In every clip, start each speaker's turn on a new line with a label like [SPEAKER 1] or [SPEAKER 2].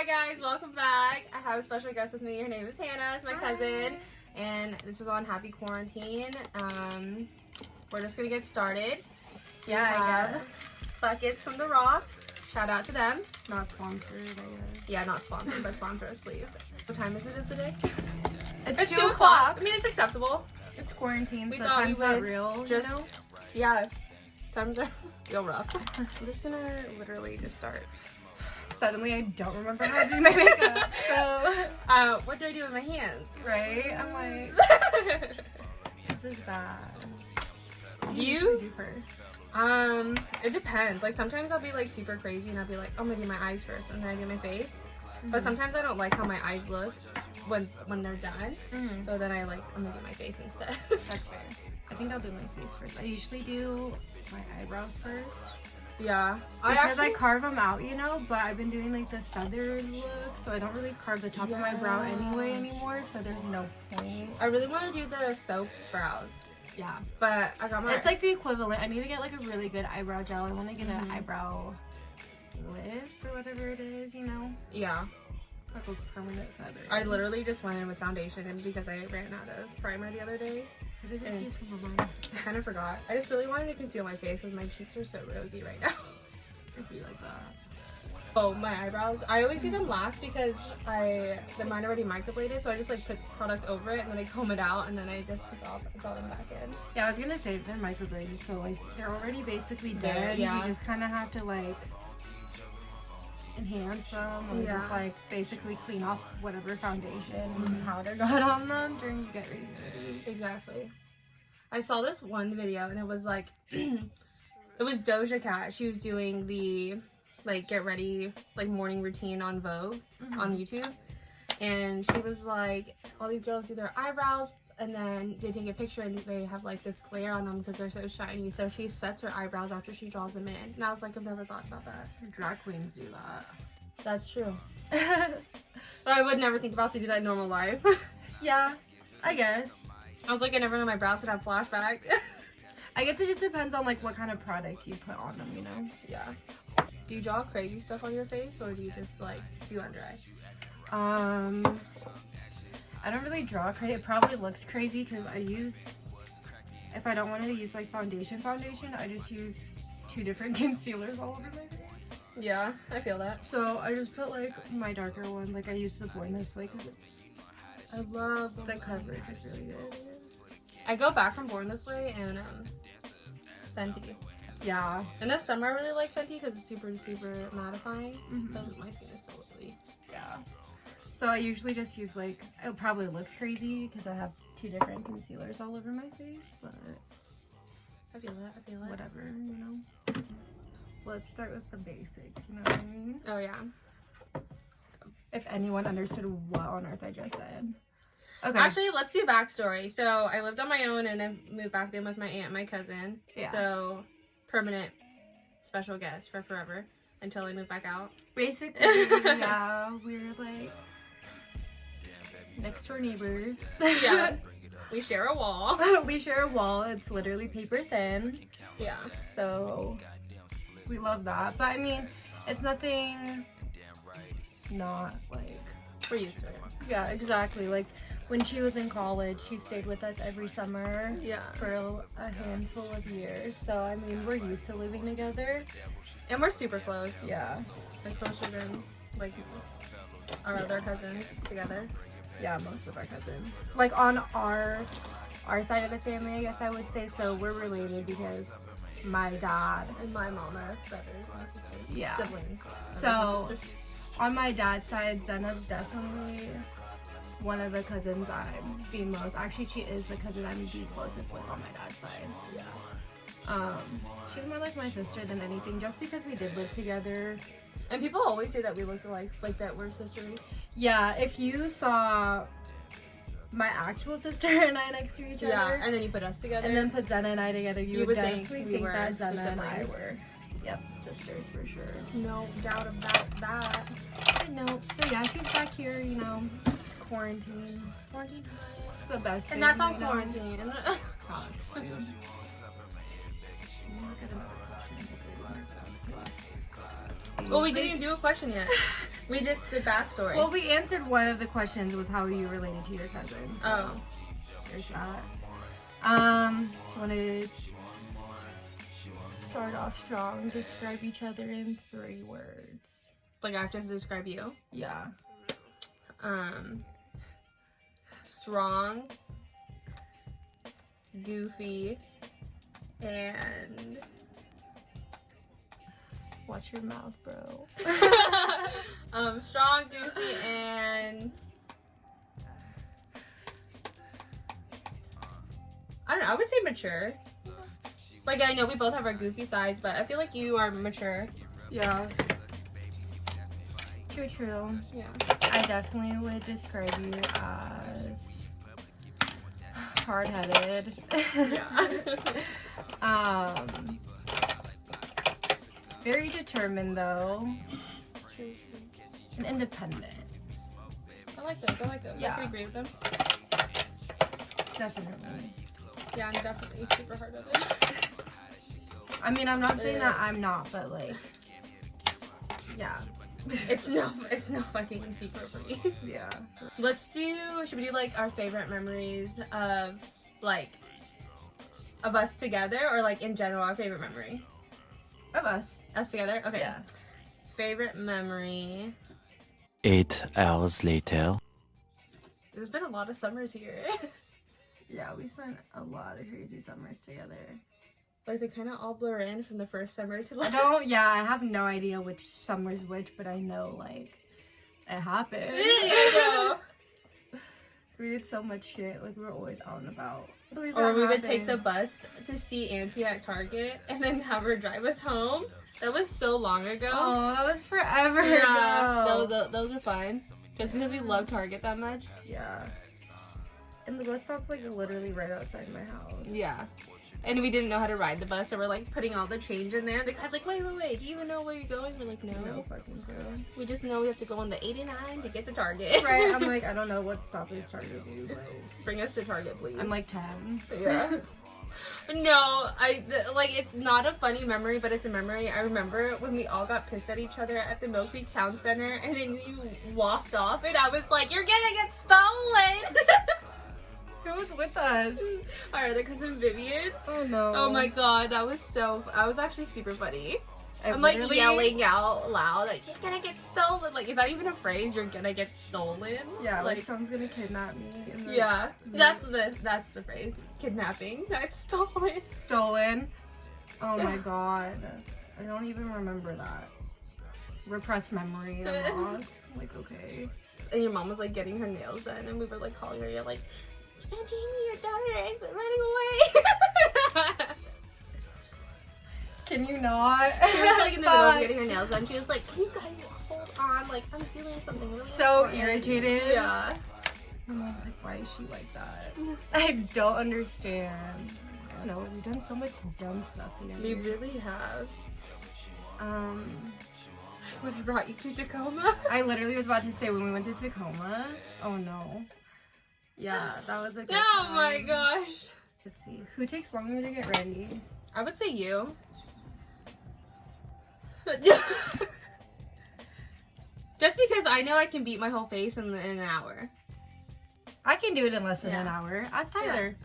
[SPEAKER 1] Hi guys, welcome back. I have a special guest with me. Her name is Hannah. It's my cousin, and this is on Happy Quarantine. We're just gonna get started.
[SPEAKER 2] Yeah, I guess.
[SPEAKER 1] Buckets from The Rock. Shout out to them.
[SPEAKER 2] Not sponsored, I guess.
[SPEAKER 1] Yeah, not sponsored, but sponsor us, please. What time is it today?
[SPEAKER 2] It's
[SPEAKER 1] 2 o'clock. I mean, it's acceptable.
[SPEAKER 2] It's quarantine,
[SPEAKER 1] We
[SPEAKER 2] so
[SPEAKER 1] thought we
[SPEAKER 2] time's not
[SPEAKER 1] would
[SPEAKER 2] real,
[SPEAKER 1] just-
[SPEAKER 2] you know?
[SPEAKER 1] Yeah, times are real rough. I'm just gonna literally just start.
[SPEAKER 2] Suddenly, I don't remember how to do my makeup, so...
[SPEAKER 1] What do I do with my hands?
[SPEAKER 2] Right? I'm like, this is bad.
[SPEAKER 1] Do you?
[SPEAKER 2] Do first.
[SPEAKER 1] It depends. Like, sometimes I'll be, like, super crazy and I'll be like, oh, I'm gonna do my eyes first and then I do my face. But sometimes I don't like how my eyes look when they're done. So then I'm gonna do my face instead.
[SPEAKER 2] That's fair. I think I'll do my face first. I usually do my eyebrows first.
[SPEAKER 1] Yeah.
[SPEAKER 2] Because I carve them out, you know, but I've been doing, like, the feathered look, so I don't really carve the top of my brow anymore, so there's no point.
[SPEAKER 1] I really want to do the soap brows.
[SPEAKER 2] Yeah.
[SPEAKER 1] But I got my...
[SPEAKER 2] It's like the equivalent. I need to get, like, a really good eyebrow gel. I want to get an eyebrow lift or whatever it is, you know?
[SPEAKER 1] Yeah.
[SPEAKER 2] Like a permanent feather.
[SPEAKER 1] I literally just went in with foundation and because I ran out of primer the other day.
[SPEAKER 2] What is it?
[SPEAKER 1] And I kind of forgot. I just really wanted to conceal my face because my cheeks are so rosy right now.
[SPEAKER 2] I feel like that.
[SPEAKER 1] Oh, my eyebrows. I always do them last because mine already microbladed, so I just like put product over it and then I comb it out and then I just draw them back in.
[SPEAKER 2] Yeah, I was gonna say they're microbladed, so like they're already basically dead.
[SPEAKER 1] Yeah.
[SPEAKER 2] You just kind of have to like enhance them or just like basically clean off whatever foundation and powder got on them during you get ready.
[SPEAKER 1] Exactly. I saw this one video and it was like, it was Doja Cat. She was doing the like get ready like morning routine on Vogue on YouTube, and she was like, all these girls do their eyebrows and then they take a picture and they have like this glare on them because they're so shiny, so she sets her eyebrows after she draws them in. And I was like, I've never thought about that.
[SPEAKER 2] Drag queens do that.
[SPEAKER 1] That's true. But I would never think about to do that in normal life.
[SPEAKER 2] Yeah, I guess.
[SPEAKER 1] I was like, I never knew my brows would have flashbacks.
[SPEAKER 2] I guess it just depends on like what kind of product you put on them, you know?
[SPEAKER 1] Yeah. Do you draw crazy stuff on your face or do you just like do under eye?
[SPEAKER 2] I don't really draw crazy. It probably looks crazy because if I don't want to use like foundation, I just use 2 different concealers all over my face.
[SPEAKER 1] Yeah, I feel that.
[SPEAKER 2] So I just put like my darker one, like I use the Born This Way because
[SPEAKER 1] I love
[SPEAKER 2] the coverage is really good.
[SPEAKER 1] I go back from Born This Way and Fenty.
[SPEAKER 2] Yeah.
[SPEAKER 1] In the summer I really like Fenty because it's super, super mattifying. Because my skin is so oily.
[SPEAKER 2] Yeah. So I usually just use like, it probably looks crazy because I have 2 different concealers all over my face, but
[SPEAKER 1] I feel that.
[SPEAKER 2] Whatever, you know. Let's start with the basics, you know what I mean?
[SPEAKER 1] Oh yeah.
[SPEAKER 2] If anyone understood what on earth I just said. Okay.
[SPEAKER 1] Actually, let's do backstory. So I lived on my own and I moved back in with my aunt and my cousin.
[SPEAKER 2] Yeah. So
[SPEAKER 1] permanent special guest for forever until I move back out.
[SPEAKER 2] Basically, yeah, we're like next door neighbors.
[SPEAKER 1] Yeah. We share a wall.
[SPEAKER 2] We share a wall. It's literally paper thin.
[SPEAKER 1] Yeah.
[SPEAKER 2] So we love that. But I mean, it's nothing not like
[SPEAKER 1] we're used to it.
[SPEAKER 2] Yeah, exactly. Like when she was in college, she stayed with us every summer.
[SPEAKER 1] Yeah.
[SPEAKER 2] For a handful of years. So I mean, we're used to living together.
[SPEAKER 1] And we're super close.
[SPEAKER 2] Yeah.
[SPEAKER 1] Like closer than like our other cousins together.
[SPEAKER 2] Yeah, most of our cousins. Like on our side of the family, I guess I would say. So we're related because my dad
[SPEAKER 1] and my mom are brothers and sisters.
[SPEAKER 2] Yeah.
[SPEAKER 1] Siblings.
[SPEAKER 2] So on my dad's side, Zena's definitely one of the cousins I'm the most. Actually, she is the cousin I'm the closest with on my dad's side.
[SPEAKER 1] Yeah.
[SPEAKER 2] She's more like my sister than anything, just because we did live together.
[SPEAKER 1] And people always say that we look alike, like that we're sisters.
[SPEAKER 2] Yeah, if you saw my actual sister and I next to each other.
[SPEAKER 1] Yeah, and then you put us together.
[SPEAKER 2] And then put Zena and I together, you would definitely think
[SPEAKER 1] were
[SPEAKER 2] that Zena and I
[SPEAKER 1] siblings.
[SPEAKER 2] were, sisters for sure.
[SPEAKER 1] No doubt about that.
[SPEAKER 2] No, so yeah, she's back here, you know, it's quarantine.
[SPEAKER 1] Quarantine time.
[SPEAKER 2] The best thing.
[SPEAKER 1] And that's on
[SPEAKER 2] right now.
[SPEAKER 1] quarantine.
[SPEAKER 2] Gosh, dude.
[SPEAKER 1] Well, we didn't even do a question yet. We just did backstory.
[SPEAKER 2] Well, we answered one of the questions was how are you related to your cousin. So
[SPEAKER 1] Oh.
[SPEAKER 2] there's that. Want to start off strong. Describe each other in 3 words.
[SPEAKER 1] Like I have to describe you.
[SPEAKER 2] Yeah.
[SPEAKER 1] Strong, goofy, and
[SPEAKER 2] Watch your mouth, bro.
[SPEAKER 1] strong, goofy, and I don't know. I would say mature. Like I know we both have our goofy sides, but I feel like you are mature.
[SPEAKER 2] Yeah. True.
[SPEAKER 1] Yeah.
[SPEAKER 2] I definitely would describe you as hard-headed.
[SPEAKER 1] Yeah.
[SPEAKER 2] Very determined though. And independent.
[SPEAKER 1] I like those.
[SPEAKER 2] Yeah.
[SPEAKER 1] I can agree with them.
[SPEAKER 2] Definitely.
[SPEAKER 1] Yeah, I'm definitely super hard-headed.
[SPEAKER 2] I mean, I'm not saying that I'm not, but like, yeah.
[SPEAKER 1] It's no fucking secret for me.
[SPEAKER 2] Yeah.
[SPEAKER 1] Should we do like our favorite memories of us together, or like in general our favorite memory?
[SPEAKER 2] Of us.
[SPEAKER 1] Us together? Okay.
[SPEAKER 2] Yeah.
[SPEAKER 1] Favorite memory.
[SPEAKER 3] 8 hours later.
[SPEAKER 1] There's been a lot of summers here.
[SPEAKER 2] Yeah, we spent a lot of crazy summers together.
[SPEAKER 1] Like they kind of all blur in from the first summer to
[SPEAKER 2] I have no idea which summer's which, but I know like it happened.
[SPEAKER 1] Yeah,
[SPEAKER 2] We did so much shit, like we were always out and about.
[SPEAKER 1] Or we would take the bus to see Auntie at Target and then have her drive us home. That was so long ago.
[SPEAKER 2] Oh, that was forever
[SPEAKER 1] Yeah,
[SPEAKER 2] ago.
[SPEAKER 1] those are fun. Just because we love Target that much.
[SPEAKER 2] Yeah. And the bus stop's like literally right outside my house.
[SPEAKER 1] Yeah. And we didn't know how to ride the bus, so we're like putting all the change in there. The guy's like, wait, do you even know where you're going? We're like, no.
[SPEAKER 2] No fucking clue.
[SPEAKER 1] We just know we have to go on the 89 to get to Target.
[SPEAKER 2] Right, I'm like, I don't know what stop is Target do, but
[SPEAKER 1] Bring us to Target, please.
[SPEAKER 2] I'm like 10.
[SPEAKER 1] Yeah. No, it's not a funny memory, but it's a memory. I remember when we all got pissed at each other at the Mill Creek Town Center, and then you walked off, and I was like, you're gonna get stolen!
[SPEAKER 2] Who was with us?
[SPEAKER 1] Our other cousin Vivian.
[SPEAKER 2] Oh no.
[SPEAKER 1] Oh my god, that was I was actually super funny.
[SPEAKER 2] I
[SPEAKER 1] I'm like
[SPEAKER 2] literally-
[SPEAKER 1] yelling out loud, like, you're gonna get stolen. Like, is that even a phrase? You're gonna get stolen?
[SPEAKER 2] Yeah, like someone's gonna kidnap me. And then
[SPEAKER 1] Yeah, that's the phrase. Kidnapping. That's stolen.
[SPEAKER 2] stolen. Oh my god. I don't even remember that. Repressed memory unlocked. Like, okay.
[SPEAKER 1] And your mom was like getting her nails done, and we were like calling her. You're like, Jamie, your daughter is running away.
[SPEAKER 2] Can you not?
[SPEAKER 1] She was like in the middle of getting her nails done. She was like, can you guys hold on? Like, I'm feeling something really
[SPEAKER 2] So
[SPEAKER 1] important."
[SPEAKER 2] irritated.
[SPEAKER 1] Yeah.
[SPEAKER 2] And I was like, why is she like that? I don't understand. I don't know. We've done so much dumb stuff together.
[SPEAKER 1] We really have.
[SPEAKER 2] Um,
[SPEAKER 1] What brought you to Tacoma?
[SPEAKER 2] I literally was about to say when we went to Tacoma. Oh no. Yeah, that was a good
[SPEAKER 1] Oh
[SPEAKER 2] time.
[SPEAKER 1] my gosh.
[SPEAKER 2] Let's see. Who takes longer to get ready?
[SPEAKER 1] I would say you. Just because I know I can beat my whole face in an hour.
[SPEAKER 2] I can do it in less than an
[SPEAKER 1] Yeah.
[SPEAKER 2] hour. Ask Tyler.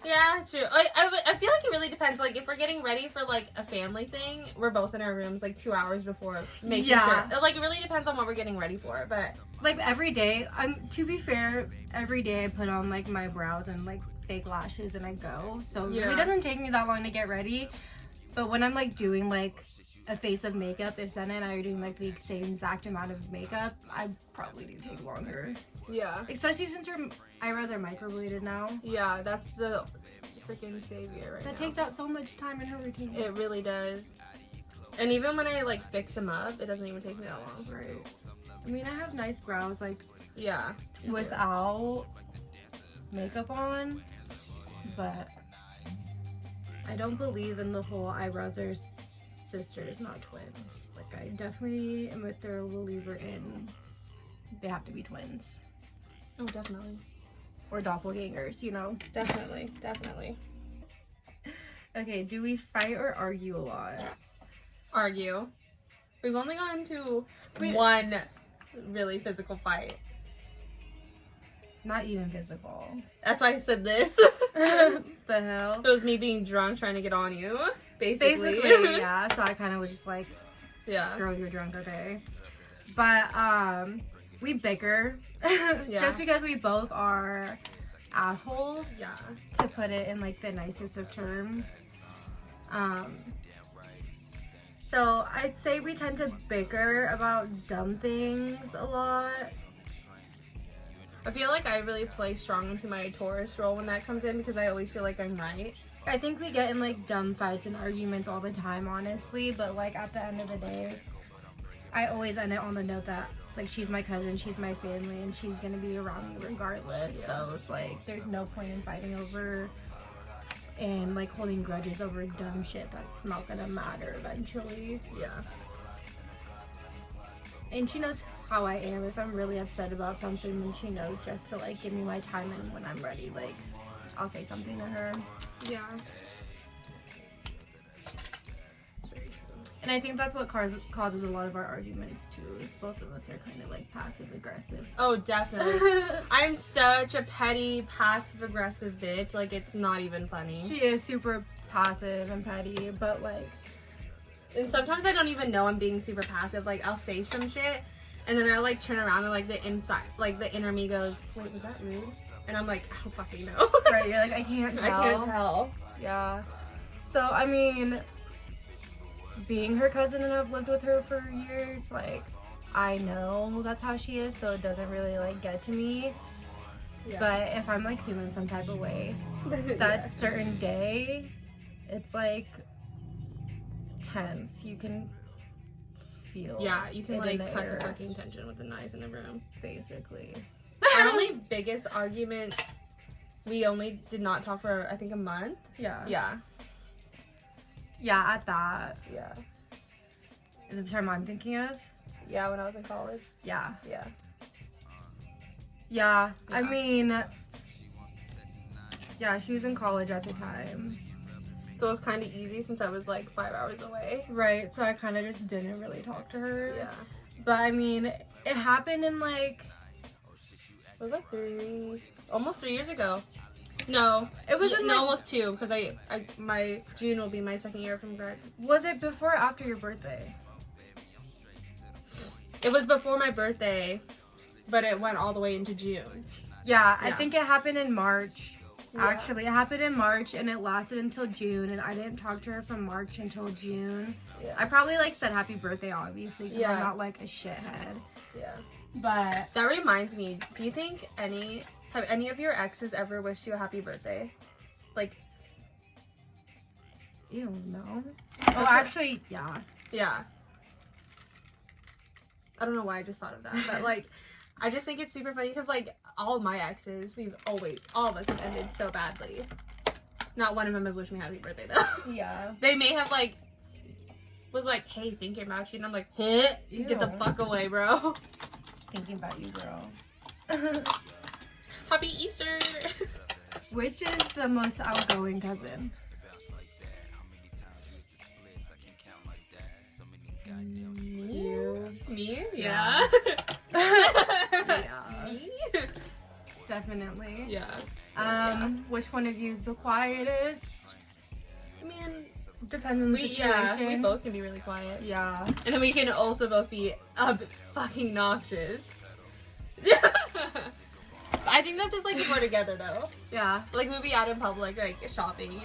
[SPEAKER 1] Yeah, true. I feel like it really depends. Like, if we're getting ready for, like, a family thing, we're both in our rooms, like, 2 hours before making
[SPEAKER 2] Yeah.
[SPEAKER 1] sure. Like, it really depends on what we're getting ready for, but...
[SPEAKER 2] Like, every day, to be fair, every day I put on, like, my brows and, like, fake lashes and I go. So it
[SPEAKER 1] Yeah.
[SPEAKER 2] really doesn't take me that long to get ready. But when I'm, like, doing, like, a face of makeup, if Senna and I are doing, like, the same exact amount of makeup, I probably do take longer.
[SPEAKER 1] Yeah.
[SPEAKER 2] Especially since her eyebrows are microbladed now.
[SPEAKER 1] Yeah, that's the freaking savior right
[SPEAKER 2] That
[SPEAKER 1] now.
[SPEAKER 2] takes out so much time in her routine.
[SPEAKER 1] It really does. And even when I, like, fix them up, it doesn't even take me that long.
[SPEAKER 2] Right. I mean, I have nice brows, like,
[SPEAKER 1] Yeah.
[SPEAKER 2] without makeup on, but I don't believe in the whole eyebrows are sisters, not twins. Like, I definitely am a thorough believer in they have to be twins.
[SPEAKER 1] Oh, definitely.
[SPEAKER 2] Or doppelgangers, you know?
[SPEAKER 1] Definitely. Definitely.
[SPEAKER 2] Okay, do we fight or argue a lot?
[SPEAKER 1] Argue. We've only gone to one really physical fight.
[SPEAKER 2] Not even physical.
[SPEAKER 1] That's why I said this.
[SPEAKER 2] The hell?
[SPEAKER 1] It was me being drunk trying to get on you, basically.
[SPEAKER 2] Yeah. So I kind of was just like,
[SPEAKER 1] yeah.
[SPEAKER 2] girl, you're drunk, okay? But we bicker just because we both are assholes.
[SPEAKER 1] Yeah.
[SPEAKER 2] To put it in like the nicest of terms. So I'd say we tend to bicker about dumb things a lot.
[SPEAKER 1] I feel like I really play strong into my Taurus role when that comes in because I always feel like I'm right.
[SPEAKER 2] I think we get in like dumb fights and arguments all the time, honestly, but like at the end of the day, I always end it on the note that like she's my cousin, she's my family, and she's gonna be around me regardless.
[SPEAKER 1] Yeah.
[SPEAKER 2] So it's like there's no point in fighting over and like holding grudges over dumb shit that's not gonna matter eventually.
[SPEAKER 1] Yeah.
[SPEAKER 2] And she knows how I am. If I'm really upset about something, then she knows just to like give me my time, and when I'm ready, like I'll say something to her.
[SPEAKER 1] Yeah. It's very true.
[SPEAKER 2] And I think that's what causes a lot of our arguments too, is both of us are kind of like passive aggressive.
[SPEAKER 1] Oh, definitely. I'm such a petty, passive aggressive bitch. Like, it's not even funny.
[SPEAKER 2] She is super passive and petty, but like,
[SPEAKER 1] and sometimes I don't even know I'm being super passive. Like, I'll say some shit, and then I like turn around and like the inside, like the inner me goes, wait, was that rude? And I'm like, I don't fucking know.
[SPEAKER 2] Right, you're like, I can't tell.
[SPEAKER 1] I can't tell.
[SPEAKER 2] Yeah. So, I mean, being her cousin and I've lived with her for years, like, I know that's how she is, so it doesn't really, like, get to me.
[SPEAKER 1] Yeah.
[SPEAKER 2] But if I'm, like, feeling some type of way, that certain day, it's, like, tense. You can feel
[SPEAKER 1] Yeah, you can,
[SPEAKER 2] it
[SPEAKER 1] like,
[SPEAKER 2] in the
[SPEAKER 1] cut
[SPEAKER 2] air,
[SPEAKER 1] the fucking tension with a knife in the room.
[SPEAKER 2] basically.
[SPEAKER 1] Our only biggest argument, we only did not talk for, I think, a month.
[SPEAKER 2] Yeah.
[SPEAKER 1] Yeah.
[SPEAKER 2] Yeah, at that.
[SPEAKER 1] Yeah.
[SPEAKER 2] Is it the term I'm thinking of?
[SPEAKER 1] Yeah, when I was in college.
[SPEAKER 2] Yeah.
[SPEAKER 1] Yeah.
[SPEAKER 2] Yeah. I
[SPEAKER 1] Yeah.
[SPEAKER 2] mean, yeah, she was in college at the time.
[SPEAKER 1] So it was kind of easy since I was like 5 hours away.
[SPEAKER 2] Right, so I kind of just didn't really talk to her.
[SPEAKER 1] Yeah.
[SPEAKER 2] But I mean, it happened in like...
[SPEAKER 1] It was like almost 3 years ago. No.
[SPEAKER 2] It was in like,
[SPEAKER 1] almost 2 because my June will be my second year from grad.
[SPEAKER 2] was it before or after your birthday?
[SPEAKER 1] It was before my birthday, but it went all the way into June.
[SPEAKER 2] Yeah, I
[SPEAKER 1] Yeah.
[SPEAKER 2] think it happened in March.
[SPEAKER 1] Yeah.
[SPEAKER 2] Actually, it happened in March and it lasted until June, and I didn't talk to her from March until June.
[SPEAKER 1] Yeah.
[SPEAKER 2] I probably like said happy birthday, obviously, because
[SPEAKER 1] Yeah.
[SPEAKER 2] I'm not like a shithead.
[SPEAKER 1] Yeah.
[SPEAKER 2] But
[SPEAKER 1] That reminds me, do you think have any of your exes ever wished you a happy birthday? Like,
[SPEAKER 2] ew, no. Oh,
[SPEAKER 1] That's
[SPEAKER 2] actually, yeah.
[SPEAKER 1] yeah. I don't know why I just thought of that, but like, I just think it's super funny because like all of my exes, all of us have ended so badly. Not one of them has wished me happy birthday though.
[SPEAKER 2] Yeah.
[SPEAKER 1] They may have like, was like, hey, thinking about you, and I'm like, hey, get the
[SPEAKER 2] Ew.
[SPEAKER 1] fuck away, bro.
[SPEAKER 2] Thinking about you, girl.
[SPEAKER 1] Happy Easter.
[SPEAKER 2] Which is the most outgoing cousin?
[SPEAKER 1] Me? Yeah.
[SPEAKER 2] Yeah.
[SPEAKER 1] Me?
[SPEAKER 2] Definitely.
[SPEAKER 1] Yeah.
[SPEAKER 2] Which one of you is the quietest?
[SPEAKER 1] I mean,
[SPEAKER 2] Depends on the situation.
[SPEAKER 1] we both can be really quiet.
[SPEAKER 2] Yeah.
[SPEAKER 1] And then we can also both be fucking noxious. I think that's just like if we're together though.
[SPEAKER 2] Yeah.
[SPEAKER 1] Like we'll be out in public, like shopping,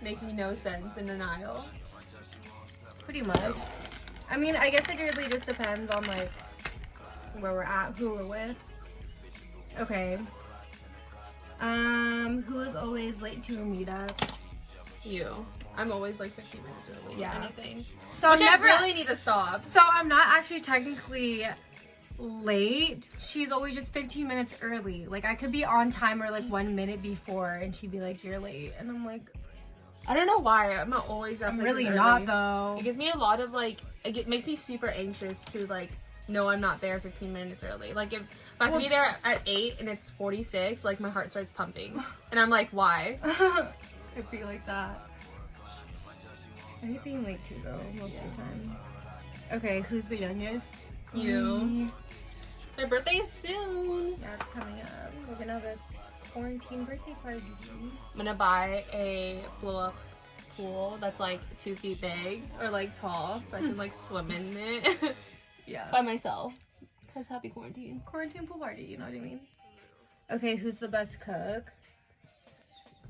[SPEAKER 1] making no sense in an aisle.
[SPEAKER 2] Pretty much. I mean, I guess it really just depends on like where we're at, who we're with. Okay. Who is always late to a meetup?
[SPEAKER 1] You. I'm always like 15 minutes early.
[SPEAKER 2] Yeah.
[SPEAKER 1] Anything.
[SPEAKER 2] So
[SPEAKER 1] Which
[SPEAKER 2] I'm never.
[SPEAKER 1] I really need to stop.
[SPEAKER 2] So I'm not actually technically late. She's always just 15 minutes early. Like I could be on time or like 1 minute before, and she'd be like, "You're late," and I'm like,
[SPEAKER 1] I don't know why. I'm not always up.
[SPEAKER 2] "I'm
[SPEAKER 1] places
[SPEAKER 2] really
[SPEAKER 1] early.
[SPEAKER 2] not though."
[SPEAKER 1] It gives me a lot of like. It makes me super anxious to like know I'm not there 15 minutes early. Like if I have to be there at 8 and it's 46, like my heart starts pumping, and I'm like, why?
[SPEAKER 2] I feel like that. I hate being late too though most of the time. Okay, who's the youngest?
[SPEAKER 1] You. My birthday is soon.
[SPEAKER 2] Yeah, it's coming up. We're gonna have a quarantine birthday party.
[SPEAKER 1] I'm gonna buy a blow-up pool that's like 2 feet big or like tall, so I can like swim in it
[SPEAKER 2] Yeah.
[SPEAKER 1] by myself. Cause happy quarantine.
[SPEAKER 2] Quarantine pool party, you know what I mean? Okay, who's the best cook?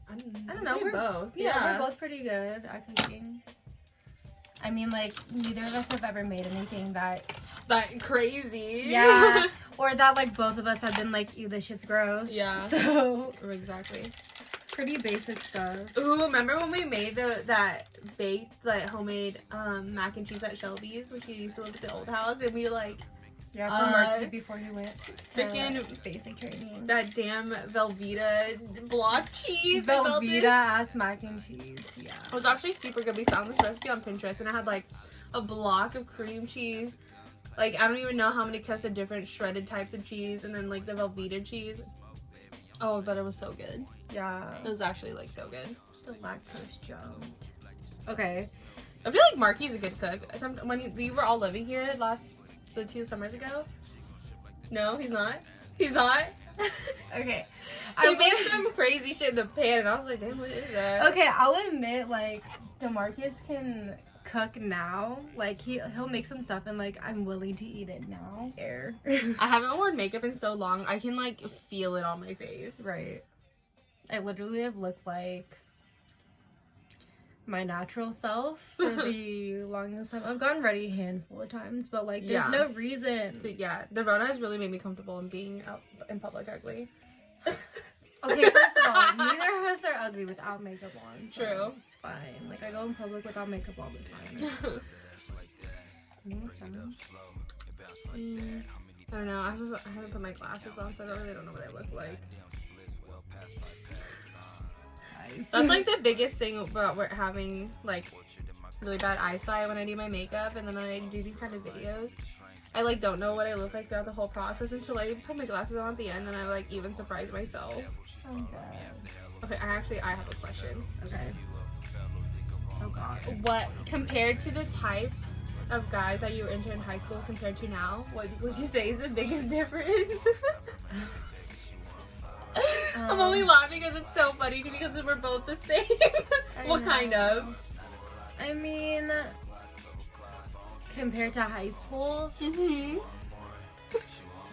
[SPEAKER 1] I
[SPEAKER 2] don't know.
[SPEAKER 1] We're both.
[SPEAKER 2] Yeah, we're both pretty good at cooking. I mean, like, neither of us have ever made anything that
[SPEAKER 1] crazy.
[SPEAKER 2] Yeah. Or that, like, both of us have been like, ew, this shit's gross.
[SPEAKER 1] Yeah.
[SPEAKER 2] So,
[SPEAKER 1] Exactly.
[SPEAKER 2] pretty basic stuff.
[SPEAKER 1] Ooh, remember when we made that homemade mac and cheese at Shelby's when she used to live at the old house, and we like
[SPEAKER 2] Yeah, for Marky before he went to
[SPEAKER 1] freaking
[SPEAKER 2] basic training.
[SPEAKER 1] that damn Velveeta block cheese.
[SPEAKER 2] Velveeta ass mac and cheese. Yeah.
[SPEAKER 1] It was actually super good. We found this recipe on Pinterest, and it had like a block of cream cheese. Like, I don't even know how many cups of different shredded types of cheese, and then like the Velveeta cheese. Oh, but it was so good.
[SPEAKER 2] Yeah.
[SPEAKER 1] It was actually like so good.
[SPEAKER 2] The lactose jumped. Okay.
[SPEAKER 1] I feel like Marky's a good cook. When we were all living here the 2 summers ago. No, he's not. He's not.
[SPEAKER 2] Okay.
[SPEAKER 1] He made some crazy shit in the pan, and I was like, damn, what is that?
[SPEAKER 2] Okay, I'll admit, like, DeMarcus can cook now. Like, he'll make some stuff, and, like, I'm willing to eat it now. Air.
[SPEAKER 1] I haven't worn makeup in so long. I can, like, feel it on my face.
[SPEAKER 2] Right. I literally have looked like my natural self for the longest time. I've gotten ready a handful of times, but, like, there's no reason.
[SPEAKER 1] Yeah, the Rona has really made me comfortable in being out in public ugly.
[SPEAKER 2] Okay, first of all, neither of us are ugly without makeup on. So
[SPEAKER 1] True.
[SPEAKER 2] it's fine. Like, I go in public without makeup all the time.
[SPEAKER 1] I don't know. I haven't put my glasses on, so I really don't know what I look like. That's like the biggest thing about having like really bad eyesight when I do my makeup, and then I do these kind of videos. I like don't know what I look like throughout the whole process until I put my glasses on at the end, and I like even surprise myself.
[SPEAKER 2] Oh god.
[SPEAKER 1] Okay, I have a question.
[SPEAKER 2] Okay. Oh god.
[SPEAKER 1] What compared to the type of guys that you were into in high school compared to now, what would you say is the biggest difference? I'm only laughing because it's so funny because we're both the same. What kind of?
[SPEAKER 2] I mean, compared to high school,
[SPEAKER 1] Mm-hmm.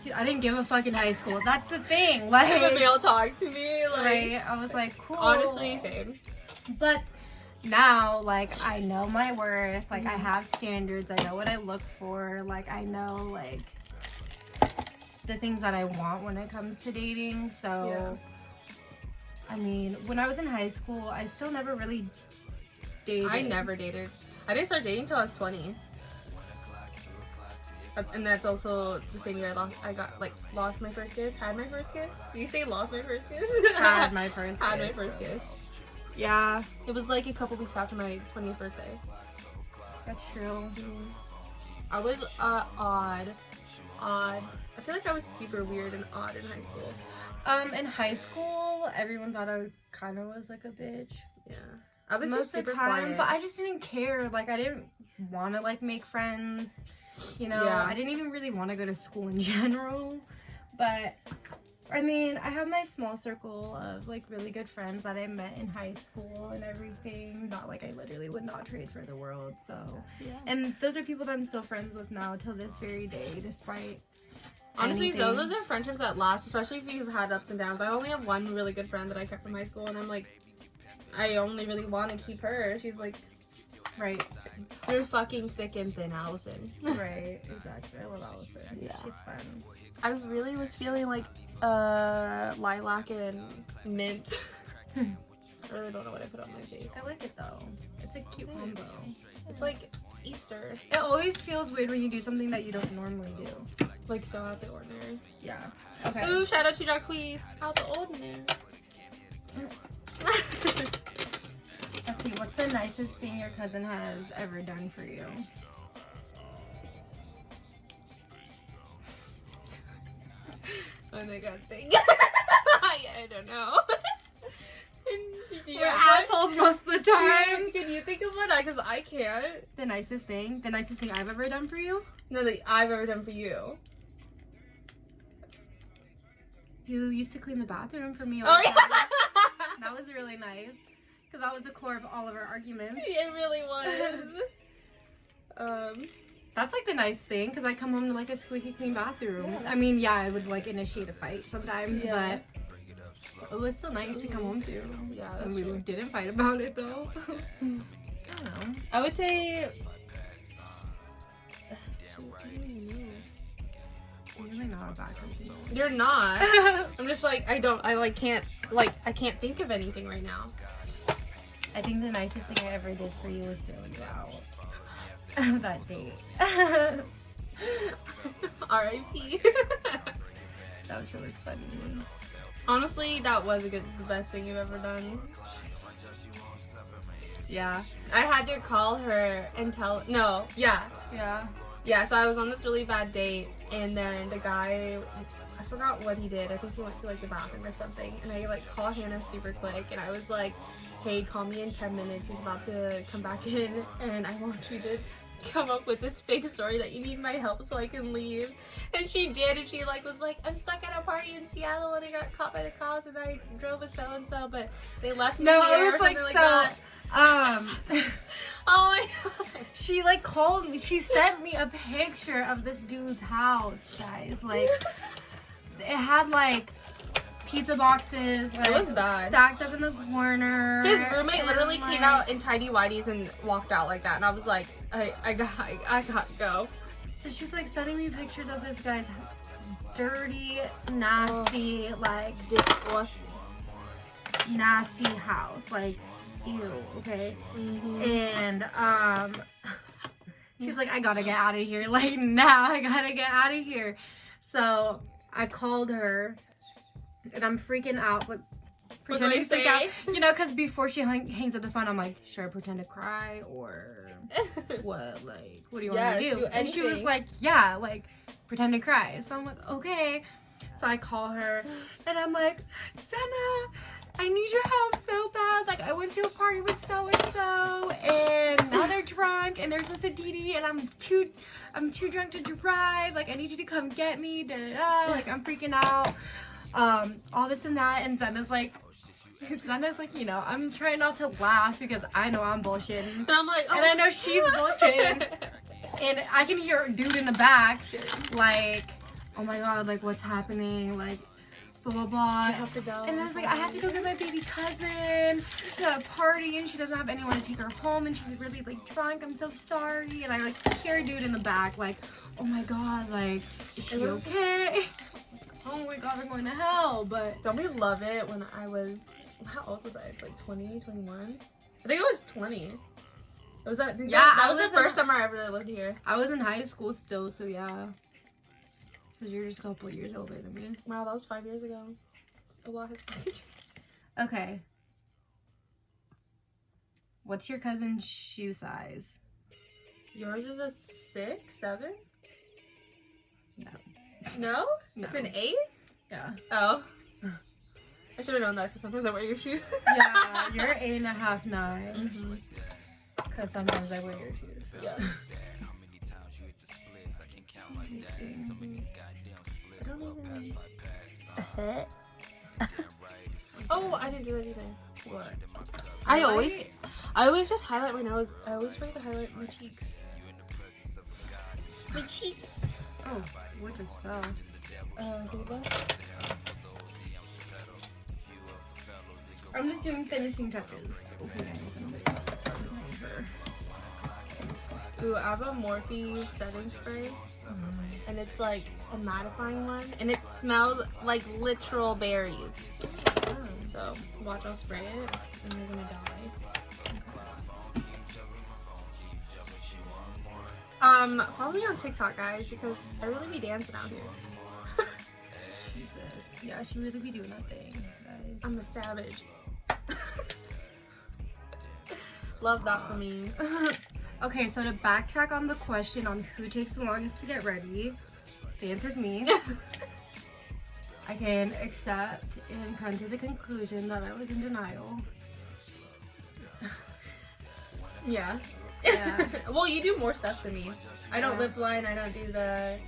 [SPEAKER 2] dude, I didn't give a fuck in high school. That's the thing. Like,
[SPEAKER 1] If a male talked to me, like,
[SPEAKER 2] right? I was like, cool.
[SPEAKER 1] honestly, same.
[SPEAKER 2] But now, like, I know my worth. Like, I have standards. I know what I look for. Like, I know, like, the things that I want when it comes to dating. So, I mean, when I was in high school, I still never really dated.
[SPEAKER 1] I never dated. I didn't start dating until I was 20. And that's also the same year I lost my first kiss. Had my first kiss? Did you say lost my first kiss?
[SPEAKER 2] Had my first
[SPEAKER 1] Had
[SPEAKER 2] kiss.
[SPEAKER 1] my first kiss.
[SPEAKER 2] Yeah.
[SPEAKER 1] It was like a couple weeks after my 20th birthday.
[SPEAKER 2] That's true.
[SPEAKER 1] I was odd. I feel like I was super weird and odd in high school.
[SPEAKER 2] In high school, everyone thought I kind of was like a bitch.
[SPEAKER 1] Yeah. I was
[SPEAKER 2] Most
[SPEAKER 1] just
[SPEAKER 2] of the
[SPEAKER 1] super
[SPEAKER 2] time,
[SPEAKER 1] quiet.
[SPEAKER 2] but I just didn't care. Like, I didn't want to, like, make friends. You know,
[SPEAKER 1] Yeah.
[SPEAKER 2] I didn't even really want to go to school in general. But, I mean, I have my small circle of, like, really good friends that I met in high school and everything that, like, I literally would not trade for the world. So,
[SPEAKER 1] Yeah.
[SPEAKER 2] and those are people that I'm still friends with now till this very day, despite
[SPEAKER 1] Honestly,
[SPEAKER 2] anything.
[SPEAKER 1] those are the friendships that last, especially if you've had ups and downs. I only have one really good friend that I kept from high school, and I'm like, I only really want to keep her. She's like,
[SPEAKER 2] Right.
[SPEAKER 1] through fucking thick and thin, Allison.
[SPEAKER 2] Right, exactly. I love Allison.
[SPEAKER 1] Yeah.
[SPEAKER 2] She's fun.
[SPEAKER 1] I really was feeling like lilac and mint. I really don't know what I put on my face.
[SPEAKER 2] I like it though. It's a cute combo.
[SPEAKER 1] It's like Easter.
[SPEAKER 2] It always feels weird when you do something that you don't normally do.
[SPEAKER 1] Like so out the ordinary.
[SPEAKER 2] Yeah. Okay.
[SPEAKER 1] Ooh, shout out to Jacquees. Out the ordinary.
[SPEAKER 2] Let's see. What's the nicest thing your cousin has ever done for you?
[SPEAKER 1] Oh my god, thing. I don't know. And he
[SPEAKER 2] We're assholes most of the time.
[SPEAKER 1] Can you think of one? Because I can't.
[SPEAKER 2] The nicest thing I've ever done for you?
[SPEAKER 1] No, that I've ever done for you.
[SPEAKER 2] You used to clean the bathroom for me.
[SPEAKER 1] Oh, yeah.
[SPEAKER 2] That was really nice. Because that was the core of all of our arguments.
[SPEAKER 1] It really was.
[SPEAKER 2] That's like the nice thing, because I come home to like a squeaky clean bathroom.
[SPEAKER 1] Yeah.
[SPEAKER 2] I mean, yeah, I would like initiate a fight sometimes,
[SPEAKER 1] Yeah.
[SPEAKER 2] but it was still nice to come home to.
[SPEAKER 1] Yeah,
[SPEAKER 2] So
[SPEAKER 1] that's
[SPEAKER 2] we
[SPEAKER 1] true.
[SPEAKER 2] didn't fight about it though. I don't know.
[SPEAKER 1] I would say.
[SPEAKER 2] I'm really not a bad person.
[SPEAKER 1] You're not. I'm just like, I can't think of anything right now.
[SPEAKER 2] I think the nicest thing I ever did for you was bail you out. That date.
[SPEAKER 1] R.I.P.
[SPEAKER 2] That was really funny.
[SPEAKER 1] Honestly, that was the best thing you've ever done.
[SPEAKER 2] Yeah.
[SPEAKER 1] I had to call her and tell. No, yeah. So I was on this really bad date, and then the guy, I forgot what he did. I think he went to like the bathroom or something, and I like call Hannah super quick, and I was like, "Hey, call me in 10 minutes. He's about to come back in, and I want you to come up with this fake story that you need my help so I can leave." And she did, and she like was like, "I'm stuck at a party in Seattle and I got caught by the cops and I drove a so-and-so, but they left me
[SPEAKER 2] No,
[SPEAKER 1] here,"
[SPEAKER 2] it was
[SPEAKER 1] or something
[SPEAKER 2] like
[SPEAKER 1] that. Oh my god.
[SPEAKER 2] She like called me. She sent me a picture of this dude's house, guys. Like, it had like pizza boxes. Like,
[SPEAKER 1] It was bad.
[SPEAKER 2] Stacked up in the corner.
[SPEAKER 1] His roommate literally
[SPEAKER 2] and,
[SPEAKER 1] came out in tidy whities and walked out like that, and I was like, I got to go.
[SPEAKER 2] So she's like sending me pictures of this guy's dirty, nasty, like
[SPEAKER 1] Disgusting.
[SPEAKER 2] nasty house. Like, ew. Okay.
[SPEAKER 1] Mm-hmm.
[SPEAKER 2] And she's like, I gotta get out of here. Like, now I gotta get out of here. So I called her, and I'm freaking out, but
[SPEAKER 1] What do I
[SPEAKER 2] pretending to freak out.
[SPEAKER 1] say?
[SPEAKER 2] You know, because before she hangs up the phone, I'm like, should I pretend to cry or what? Like, what do you want me to do? And she was
[SPEAKER 1] anything.
[SPEAKER 2] like, yeah, like, pretend to cry. So I'm like, okay. So I call her, and I'm like, Senna, I need your help so bad. Like, I went to a party with so-and-so, and now they're drunk, and they're supposed to DD, and I'm too drunk to drive. Like, I need you to come get me. Da, da, da. Like, I'm freaking out. All this and that, and Senna's like, you know, I'm trying not to laugh because I know I'm bullshitting.
[SPEAKER 1] And I'm like, oh.
[SPEAKER 2] And I know she's bullshitting. And I can hear a dude in the back, like, oh my god, like, what's happening? Like, blah, blah, blah.
[SPEAKER 1] I have to go.
[SPEAKER 2] And then it's like, I have to go get my baby cousin. She's at a party and she doesn't have anyone to take her home and she's really, like, drunk. I'm so sorry. And I, like, hear a dude in the back, like, oh my god, like, is she okay? Oh my god, we're going to hell. But
[SPEAKER 1] Don't we love it when I was, how old was I? Like 20, 21? I think I was 20. It was that,
[SPEAKER 2] Yeah,
[SPEAKER 1] that
[SPEAKER 2] I
[SPEAKER 1] was the
[SPEAKER 2] was
[SPEAKER 1] first
[SPEAKER 2] in-
[SPEAKER 1] summer I ever lived here.
[SPEAKER 2] I was in high school still, so yeah. Because you're just a couple years older than me.
[SPEAKER 1] Wow, that was 5 years ago. A lot has changed.
[SPEAKER 2] Okay. What's your cousin's shoe size?
[SPEAKER 1] Yours is a 6, 7?
[SPEAKER 2] No.
[SPEAKER 1] No?
[SPEAKER 2] No.
[SPEAKER 1] It's an 8?
[SPEAKER 2] Yeah.
[SPEAKER 1] Oh. I should have known that because sometimes I wear your shoes.
[SPEAKER 2] Yeah, you're 8.5, 9.
[SPEAKER 1] Mm-hmm.
[SPEAKER 2] Because sometimes I wear your shoes. So.
[SPEAKER 1] Yeah. Oh, I didn't do that either.
[SPEAKER 2] What?
[SPEAKER 1] I always just highlight my nose. I always forget to highlight my cheeks. My cheeks.
[SPEAKER 2] Oh, what just fell?
[SPEAKER 1] Google.
[SPEAKER 2] I'm just doing finishing touches. Okay.
[SPEAKER 1] Ooh, I have a Morphe setting spray. And it's like a mattifying one. And it smells like literal berries. So, watch, I'll spray it. And you're gonna die. Follow me on TikTok, guys, because I really be dancing out here.
[SPEAKER 2] Jesus. Yeah, she really be doing that thing, guys.
[SPEAKER 1] I'm a savage. Love that for me.
[SPEAKER 2] Okay, so to backtrack on the question on who takes the longest to get ready, the answer's me. I can accept and come to the conclusion that I was in denial.
[SPEAKER 1] Yeah.
[SPEAKER 2] Yeah.
[SPEAKER 1] Well, you do more stuff than me. I don't
[SPEAKER 2] Yeah.
[SPEAKER 1] lip line. I don't do the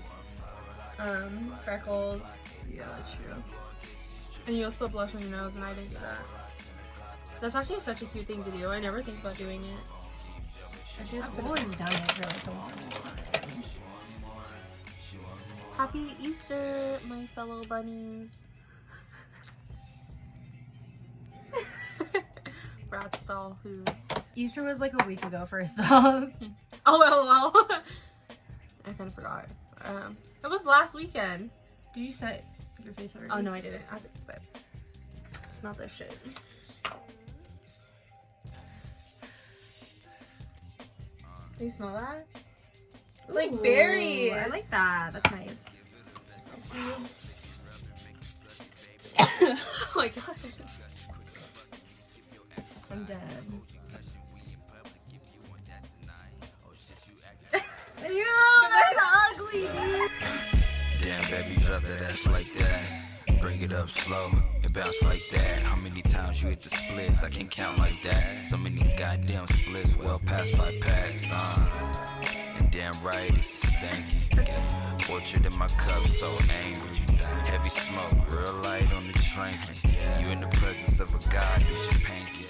[SPEAKER 1] freckles.
[SPEAKER 2] Yeah, that's true.
[SPEAKER 1] And you'll split blush on your nose, and I didn't do that. That's actually such a cute thing to do. I never think about doing it. I should just
[SPEAKER 2] I've
[SPEAKER 1] put it-
[SPEAKER 2] always done it for like the longest time.
[SPEAKER 1] Happy Easter, my fellow bunnies. Bratz doll who.
[SPEAKER 2] Easter was like a week ago, first off.
[SPEAKER 1] Oh, well. I kind of forgot. It was last weekend.
[SPEAKER 2] Did you set your face already?
[SPEAKER 1] Oh, no, I didn't. But smell this shit. Can you smell that? It's like
[SPEAKER 2] Ooh,
[SPEAKER 1] berries.
[SPEAKER 2] I like that. That's nice.
[SPEAKER 1] Oh my god.
[SPEAKER 2] I'm dead. Ew, that's ugly, dude.
[SPEAKER 4] Damn, baby, drop that ass like that. Bring it up slow and bounce like that. How many times you hit the splits? I can't count like that. So many goddamn splits, well past 5 packs. And damn right, it's stanky. Orchard in my cup, so angry. Heavy smoke, real light on the tranky. You in the presence of a god, you should panky.